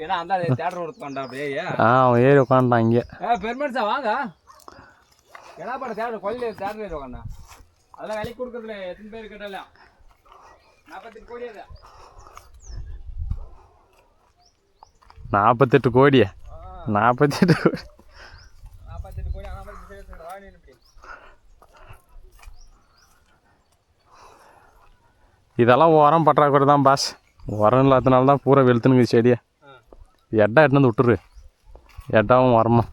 ஏன்னா அந்த தேட்டர் உட்காண்டா அப்படியே அவன் ஏறி உட்காந்துட்டான் இங்கே. பெருமெண்ட்ஸா வாங்க ஏன்னா பாட தேட்டர் கொல்ல தேட்டர் ஏறி உட்காண்டா அதெல்லாம் விலைக்கு கொடுக்குறதுல எத்தனை பேர் கேட்டாலும் 48 கோடி அது 48 கோடியா? 48 கோடி. 48 கோடி ஆனால் வாங்கி இப்படி இதெல்லாம் உரம் பற்றாக்குறை தான் பாஸ். உரம் இல்லாதனால தான் பூரா வெளுத்துனுக்குது செடியை. எட்டா எட்டுன்னு வந்து விட்டுரு. எட்டாவும் உரமா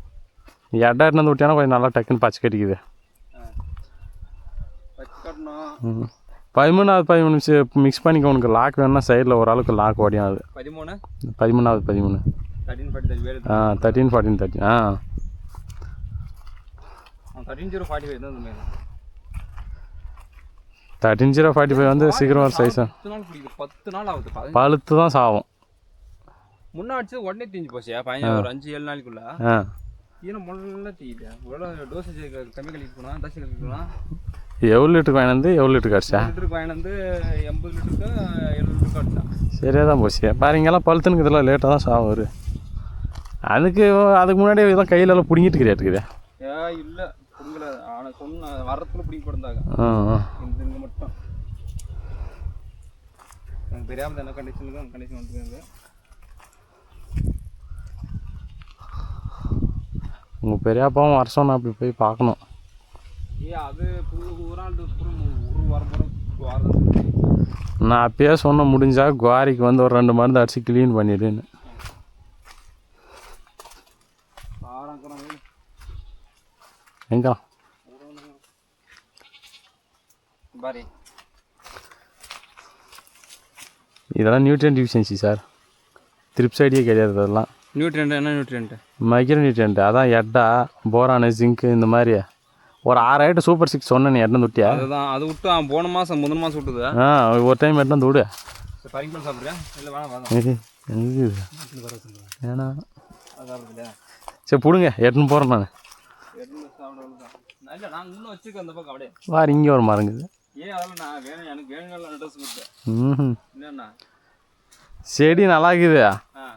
எட்டா எட்டுன்னு வந்து விட்டியானா கொஞ்சம் நல்லா டக்குன்னு பச்சை கட்டிக்குது. 13 மிக்ஸ் பண்ணிக்க. உனக்கு லாக் வேணும்னா சைடில் ஓரளவுக்கு லாக் ஓடியும். அது 13. 13 13 14 13045 வந்து சீக்கிரம் ஒரு சைஸா 10 நாள் ஆகுது. பழுத்து தான் சாகும். முன்னாடி உடனே தீஞ்சு போச்சு ஒரு 5-7 நாளைக்குள்ள. ஏன்னா முள்ள தீயுது. இவ்வளோ டோசேஜ் கம்மி கழிக்கு போனால் டோசேஜ் கழிக்கு போனால் எவ்வளோ லிட்டருக்கு வாங்கினது எவ்வளோ லிட்டருக்கு அடிச்சா? லிட்டருக்கு வாங்கினது 80 லிட்டருக்கு 70 லிட்டருக்கு அடிச்சா. சரியாக தான் போச்சு. பாரு இங்கெல்லாம் பழுத்துனுக்கு இதெல்லாம் லேட்டாக தான் சாகும் வரும். அதுக்கு முன்னாடி இதெல்லாம் கையிலலாம் பிடிங்கிட்டு இருக்குது. இல்லை பிடிங்கல. ஆனால் சொன்ன வரத்துக்குள்ள பிடிங்க போடுந்தாங்க. இங்கே மட்டும் எனக்கு தெரியாமல் என்ன கண்டிஷனுக்கு அந்த கண்டிஷன் வந்துருக்காங்க. உங்கள் பெரியாப்பாவும் வருஷம் நான் அப்படி போய் பார்க்கணும். அது ஒரு வாரம் நான் அப்பயே சொன்ன முடிஞ்சா குவாரிக்கு வந்து ஒரு 2 மருந்து அடிச்சு க்ளீன் பண்ணிடுன்னு. எங்க இதெல்லாம் நியூட்ரியன்ட் டிஃபிஷியன்சி சார். த்ரிப்சைடியே கிடையாது. அதெல்லாம் நியூட்ரியன்ட். என்ன நியூட்ரியன்ட்? Micro nutrient. அதான் எட்டா போரானு ஜிங்க்கு இந்த மாதிரி ஒரு 6 ஐட்டம் சூப்பர் 6 சொன்னேன். நீ எட்டம் விட்டியா? அதுதான் அது விட்டு போன மாதம் முதல் மாதம் விட்டுது. ஒரு டைம் எட்டம் விடு. பறிக்கணும் சாப்பிட்றியா? இல்லை வேணாம் ஏன்னா சரி பிடுங்க எட்டுன்னு போகிறேன் நான். இல்லை நான் இன்னும் வச்சுக்க அந்த பக்கம் அப்படியே வார் இங்கே ஒரு மரங்குது. அதெல்லாம் நான் வேணும் எனக்கு வேணுங்கள்லாம் அட்ரஸ் கொடுத்தேன். என்னண்ணா செடி நல்லா இருக்குது.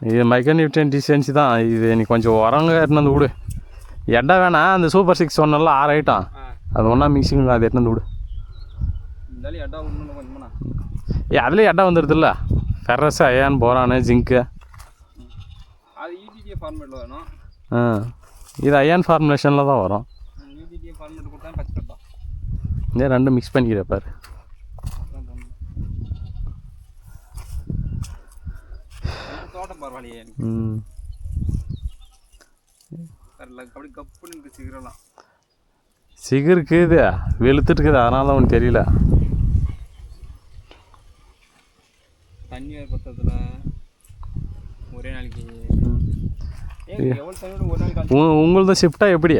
இது மைக்ரோ நியூட்ரியன்ட் டிஃபிஷியன்சி தான். இது நீ கொஞ்சம் உரங்க எட்டுன்னு வந்து விடு. எடை வேணாம். அந்த சூப்பர் 6 சொன்னால 6 ஐட்டம் அது ஒன்றா மிக்சிங் அது எட்டுன்னு வந்து விடு. அதுலேயே எடை வந்துடுது இல்லை. Ferrous ion boron zinc. அது ஈடிடிஏ ஃபார்மேட்டில் வேணும். இது அயான் ஃபார்முலேஷனில் தான் வரும். ஈடிடிஏ ஃபார்மேட் கொடுத்தா பச்சை கட்டா. இதே 2 மிக்ஸ் பண்ணிக்கிற பாரு. தோட்டம் பரவாயில்லையே. அப்படி கப்புன்னு சிகரெல்லாம் சிகருக்கு இது வெளுத்துட்டு இருக்குது. அதனால தான் ஒன்று தெரியல. தண்ணி பத்தத்தில் ஒரே நாளைக்கு எவ்வளோ தண்ணி ஒரு நாளைக்கு உங்களது ஷிஃப்டாக எப்படி?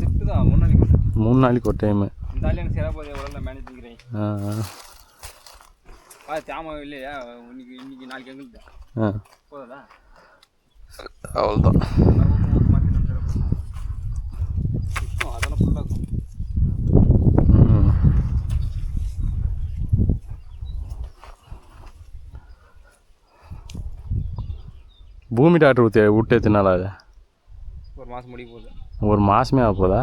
ஷிஃப்ட்டு தான் 3 நாளைக்கு 3 நாளைக்கு ஒரு டைமு. இந்த ஆள் எனக்கு சிறப்பாக போகுது. எவ்வளோ மேனேஜ் பண்ணிக்கிறேன். தேமா இல்லையா இன்னைக்கு நாளைக்கு எங்களுக்கு போதா அவ்வளோதான். அதெல்லாம் ஃபுல்லாக இருக்கும். பூமி டாக்டர் விட்டு எத்தினால அது ஒரு மாதம் முடிய போகுது. ஒரு மாதமே ஆக போதா?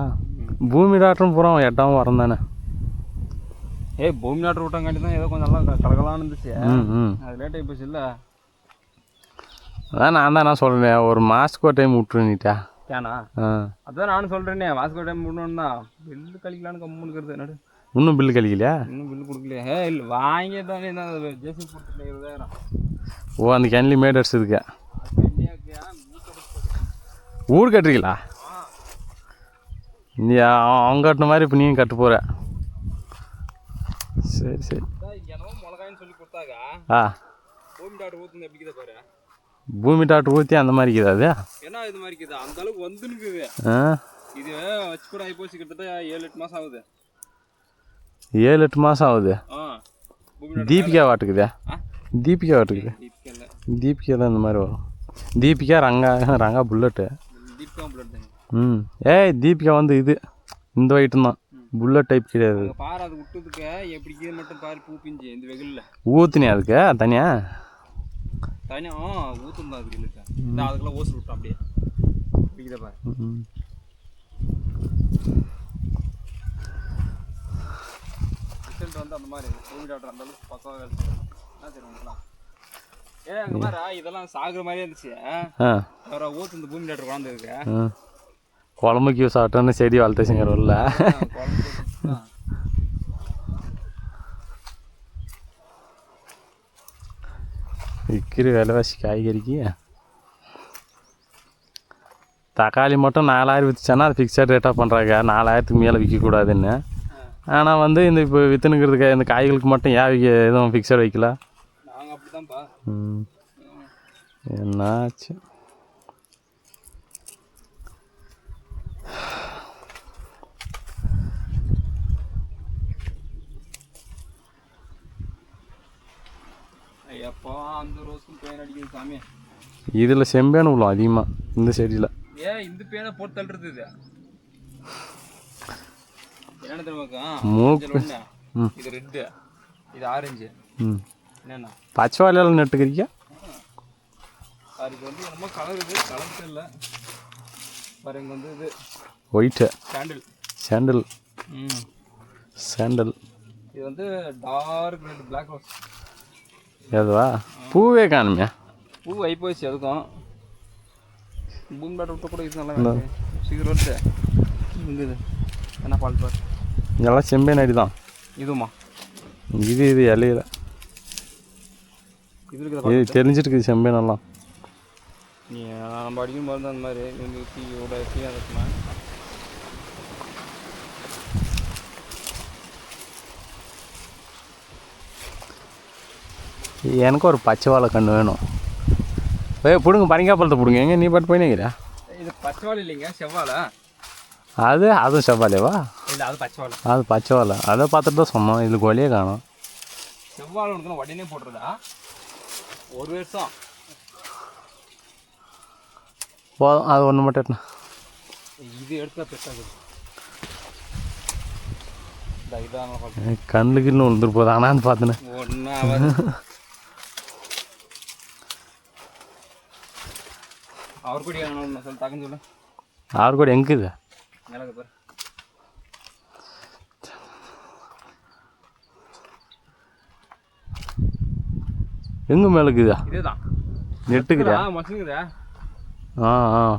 பூமி டாக்டரும் பூரா எட்டாவும் வரம் தானே. பூமி டாக்டர் விட்டாங்காட்டி தான் ஏதோ கொஞ்சம் நல்லா கலகலான்னு இருந்துச்சு. அது லேட் ஆகி போச்சு. இல்லை அதான் நான் தான் சொல்கிறேன். ஒரு மாதத்துக்கு ஒரு டைம் விட்டுருந்துட்டா ஏன்னா அதான் நானும் சொல்கிறேனே. மாதத்துக்கு ஒரு டைம் விடணுன்னு தான். பில்லு கழிக்கலான்னு கம்முன்னு நடு. இன்னும் பில்லு கழிக்கலையா? இன்னும் பில்லு கொடுக்கலையா? இல்லை வாங்கிட்டானே தான் ஜேசி கொடுத்துட்டு 20,000. ஓ அந்த கேன்லி மேடர்ஸ் இருக்கு. ஊர் கட்டுறீங்களா? நீ அவங்க கட்டின மாதிரி இப்போ நீயும் கட்டு போகிற. சரி சரி. மிளகாயின்னு சொல்லி கொடுத்தாங்க. பூமி டாக்டர் ஊற்றுங்க எப்படி பாரு. பூமி டாக்டர் ஊற்றி அந்த மாதிரி இருக்குது. அது ஏன்னா இது மாதிரி இருக்குது. அந்த அளவுக்கு வந்துனுக்குது. இது வச்சு கூட ஆகி போச்சு. கிட்டத்தட்ட 7-8 மாதம் ஆகுது. 7-8 மாதம் ஆகுது. தீபிகா வாட்டுக்குதா? தீபிகா வாட்டுக்குது. தீபிகா தான் இந்த மாதிரி வரும். தீபிகா ரங்கா புல்லட்டு. தீபிகா வந்து இது இந்த ஐட்டம் தான். புல்லட் டைப் கிடையாது. பாரு அது விட்டதுக்கு எப்படி மட்டும் பாரு பூ பிஞ்சு இந்த வெயில்ல ஊத்துனே அதுக்கு தனியா தனியாக ஊற்றும் தான் அதுக்கு இல்லைக்கா இந்த அதுக்கெல்லாம் ஓசு விட்டோம் அப்படியே பிடிக்குதா பாரு ரிசல்ட் வந்து அந்த மாதிரி பூமி டாக்டர் அந்த அளவுக்கு பக்கம் வேலை என்ன தெரியுங்களா அங்கே மாதிரி இதெல்லாம் சாகுற மாதிரியே இருந்துச்சு அவரை ஊற்று இந்த பூமி டாக்டர் குழந்தைருக்கு குழம்புக்கு யூஸ் ஆகட்டும்னு செடி வளர்த்துச்சுங்கிற உள்ள விற்கிற விலைவாசி காய்கறிக்கு தக்காளி மட்டும் 4000 விற்றுச்சானா அது ஃபிக்ஸட் ரேட்டாக பண்ணுறாங்க 4000க்கு மேலே விற்கக்கூடாதுன்னு ஆனால் வந்து இந்த இப்போ விற்றுனுக்கிறதுக்கு இந்த காய்களுக்கு மட்டும் ஏன் எதுவும் ஃபிக்ஸட் வைக்கல நாங்கள் அப்படி தான்ப்பா என்னாச்சு எப்போ அந்த ரோஸுக்கும் பேன் அடிக்குது சாமி இதில் செம்பேன் விழும் அதிகமாக இந்த செடியில் இந்த பேனை போட்டு தள்ளுறது இது என்ன தெரியுமாக்கா இது ரெட்டு இது ஆரஞ்சு என்னென்ன பச்சை வாழையில நட்டுக்கிறீங்க அதுக்கு வந்து என்னமோ கலர் இது கலர் தெரியல பாருங்க வந்து இது ஒயிட்டு சாண்டில் சாண்டல் இது வந்து டார்க் ரெட் பிளாக் ரோஸ் எதுவா பூவே காணுமே பூ ஆகி போயிடுச்சு அதுக்கும் பூமி பேட்டை விட்ட கூட இது நல்லா சீக்கிரம் வருது இங்குது என்ன பால் பார் இதெல்லாம் செம்பேன் அடி தான் இதுமா இது இலையில இது தெரிஞ்சிட்டு செம்பேன் எல்லாம் நீ நம்ம அடிக்கும் மருந்து அந்த மாதிரி டீயோட டீயாக இருக்குமா எனக்கு ஒரு பச்சை வாழை கன்று வேணும் பிடுங்க பனிக்காப்பழத்தை பிடுங்க எங்கே நீ பாட்டு போயினேங்கிறியா இது பச்சை வாழை இல்லைங்க செவ்வாழை அதுவும் செவ்வாழைவா இல்லை அது பச்சை வாழை அது பச்சை வாழை அதை பார்த்துட்டு தான் சொன்னோம் இதில் கொலையே காணும் செவ்வாழை உனக்கு உடனே போட்டுருதா ஒரு வருஷம் போதும் அது ஒன்று மட்டும் என்ன இது எடுத்தால் பெருசாகுது கண்ணுக்கு இன்னும் விழுந்துட்டு போகுது ஆனான்னு பார்த்தேன்னு ஒன்றும் அவர் கூட சொல்லி தாக்குன்னு சொல்லு அவர் கூட எங்குது மேலே பாரு எங்கே மேலுக்குதா இதுதான் நெட்டுக்குதா மசுங்குதா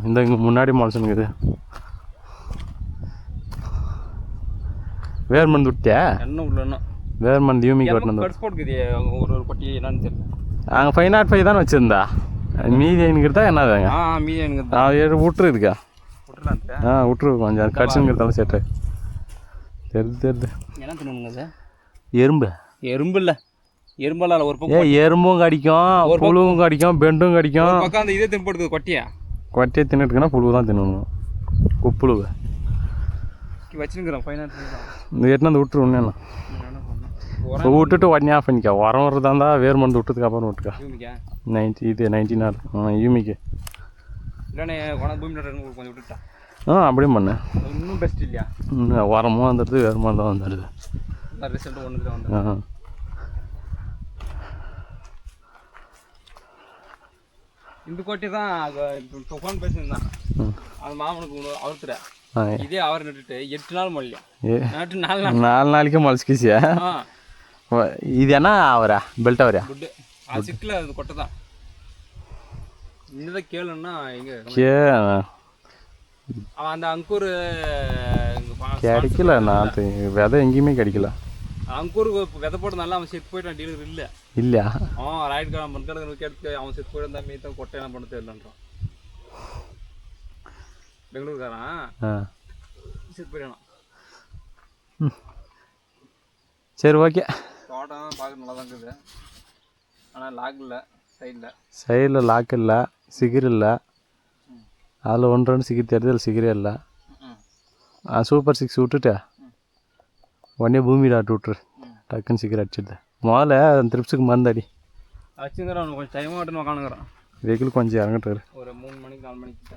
இந்த இங்கே முன்னாடி மனுஷனுக்குது வேர்மன் விட்டியா என்ன உள்ள வேர்மன் யூமிக்கு வெட்டினது கட்ஸ் போட்டுக்குது ஒரு பட்டி என்னன்னு தெரியல அங்கே 505 தானே வச்சுருந்தா மீதி என்கிறதா என்னதாங்க மீதி எனக்கு விட்டுருதுக்கா விட்டுலாம் விட்டுரு கொஞ்சம் கட்ஸுங்கிறதால சேட்டு தெரியுது என்ன தின்னுங்க சார் எறும்பு இல்லை எறும்பெல்லாம் ஒரு பக்கம் எறும்பும் கடிக்கும் புழுவும் கடிக்கும் பெண்டும் கடிக்கும் பக்கம் அந்த இதே தின்னு போட்டுக்குது கொட்டியை தின்னுட்டுக்குன்னா புழு தான் தின்னணும் குப்புழுவை வச்சுருக்கிறோம் இந்த எட்டுனா விட்டுரு ஒன்று இப்போ விட்டுட்டு உடனே ஆஃப் பண்ணிக்கா உரம் வர்றதா இருந்தால் வேறு மருந்து விட்டதுக்கு அப்புறம் விட்டுக்கா 90 நாள் யூமிக்கு இல்லைண்ணே பூமி கொஞ்சம் விட்டுட்டா அப்படியே பண்ணு இன்னும் பெஸ்ட் இல்லையா உரமும் வந்துடுது வேறு மருந்து தான் வந்துடுது ரிசல்ட் ஒன்று வந்து இந்த கோட்டி தான் இப்போ ஃபோன் பேசியிருந்தான் அந்த மாமனுக்கு அவர்த்துற இதே அவர் நட்டுட்டு 8 நாள் மொழியும் நட்டு 4 நாளைக்கு முளைச்சிக்கிச்சியா இது என்ன அவரா பெல்ட் அவரா குட்டு அது சிக்கில் அது கொட்டை தான் இன்னதான் கேளுன்னா எங்கே அவன் அந்த அங்கூர் கிடைக்கல நான் விதை எங்கேயுமே கிடைக்கல அங்கூருக்கு விதை போட்டு நல்லா அவன் செத்து போயிட்டான் டீலர் இல்லையா ரைட் காலம் மண்கணக்கு எடுத்து அவன் செத்து போயிட்டு மீ தான் கொட்டை என்ன பண்ண தெரியலன்றான் பெங்களூருக்காரன் செத்து போயிட்டான் சரி ஓகே தோட்டம் பார்க்க நல்லா தான் இருக்குது ஆனால் லாக் இல்லை சைடில் லாக் இல்லை சிகிர் இல்லை அதில் 1-2 சிகிர் தெரியுது அதில் சிகிரே இல்லை சூப்பர் 6 விட்டுட்டு உடனே பூமி டாட் விட்டுரு டக்குன்னு சிகிர் அடிச்சிடுது முதல்ல ட்ரிப்ஸுக்கு மருந்தடி அடிச்சுங்கிறான் கொஞ்சம் டைமாக விட்டுன்னு உட்காந்துக்கிறான் வெஹிக்கிள் கொஞ்சம் இறங்கிட்டு ஒரு 3 மணிக்கு 4 மணிக்கு